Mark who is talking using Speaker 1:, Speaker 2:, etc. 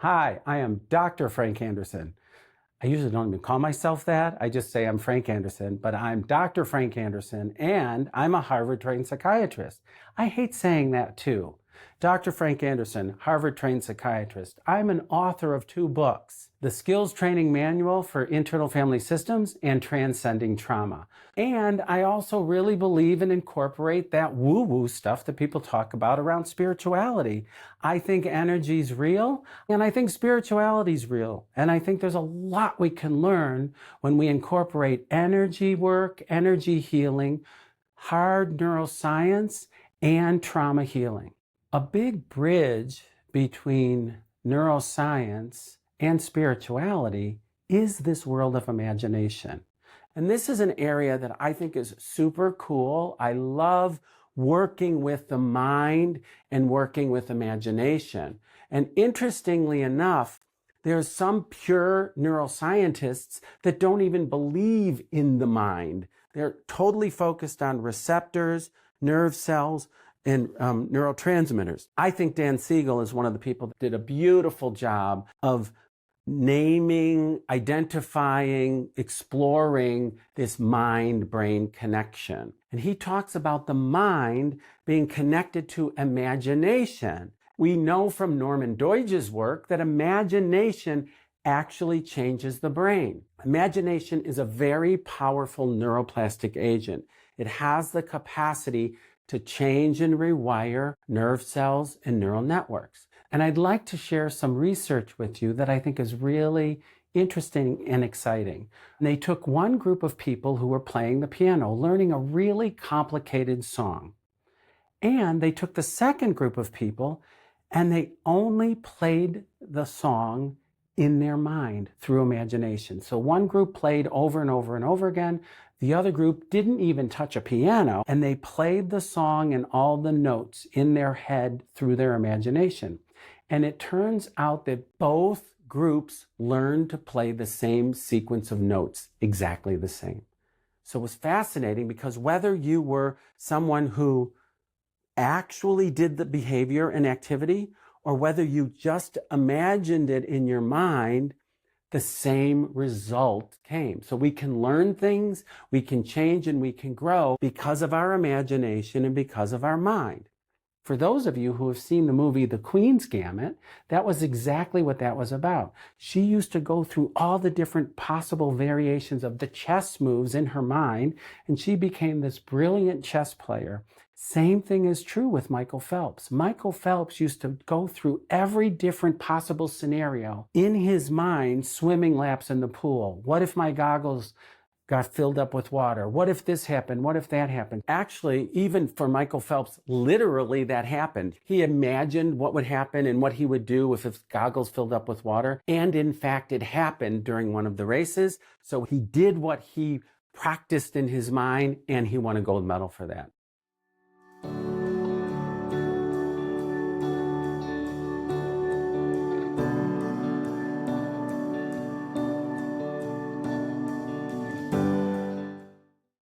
Speaker 1: Hi, I am Dr. Frank Anderson. I usually don't even call myself that. I just say I'm Frank Anderson, but I'm Dr. Frank Anderson, and I'm a Harvard-trained psychiatrist. I hate saying that too. Dr. Frank Anderson, Harvard-trained psychiatrist. I'm an author of 2 books, The Skills Training Manual for Internal Family Systems and Transcending Trauma. And I also really believe and incorporate that woo-woo stuff that people talk about around spirituality. I think energy's real, and I think spirituality's real. And I think there's a lot we can learn when we incorporate energy work, energy healing, hard neuroscience, and trauma healing. A big bridge between neuroscience and spirituality is this world of imagination. And this is an area that I think is super cool. I love working with the mind and working with imagination. And interestingly enough, there's some pure neuroscientists that don't even believe in the mind. They're totally focused on receptors, nerve cells, and neurotransmitters. I think Dan Siegel is one of the people that did a beautiful job of naming, identifying, exploring this mind-brain connection. And he talks about the mind being connected to imagination. We know from Norman Doidge's work that imagination actually changes the brain. Imagination is a very powerful neuroplastic agent. It has the capacity to change and rewire nerve cells and neural networks. And I'd like to share some research with you that I think is really interesting and exciting. And they took one group of people who were playing the piano, learning a really complicated song. And they took the second group of people and they only played the song in their mind through imagination. So one group played over and over and over again. The other group didn't even touch a piano, and they played the song and all the notes in their head through their imagination. And it turns out that both groups learned to play the same sequence of notes, exactly the same. So it was fascinating because whether you were someone who actually did the behavior and activity, or whether you just imagined it in your mind, the same result came. So we can learn things, we can change, and we can grow because of our imagination and because of our mind. For those of you who have seen the movie The Queen's Gambit, that was exactly what that was about. She used to go through all the different possible variations of the chess moves in her mind, and she became this brilliant chess player. Same thing is true with Michael Phelps. Michael Phelps used to go through every different possible scenario in his mind, swimming laps in the pool. What if my goggles got filled up with water? What if this happened? What if that happened? Actually, even for Michael Phelps, literally that happened. He imagined what would happen and what he would do if his goggles filled up with water. And in fact, it happened during one of the races. So he did what he practiced in his mind, and he won a gold medal for that.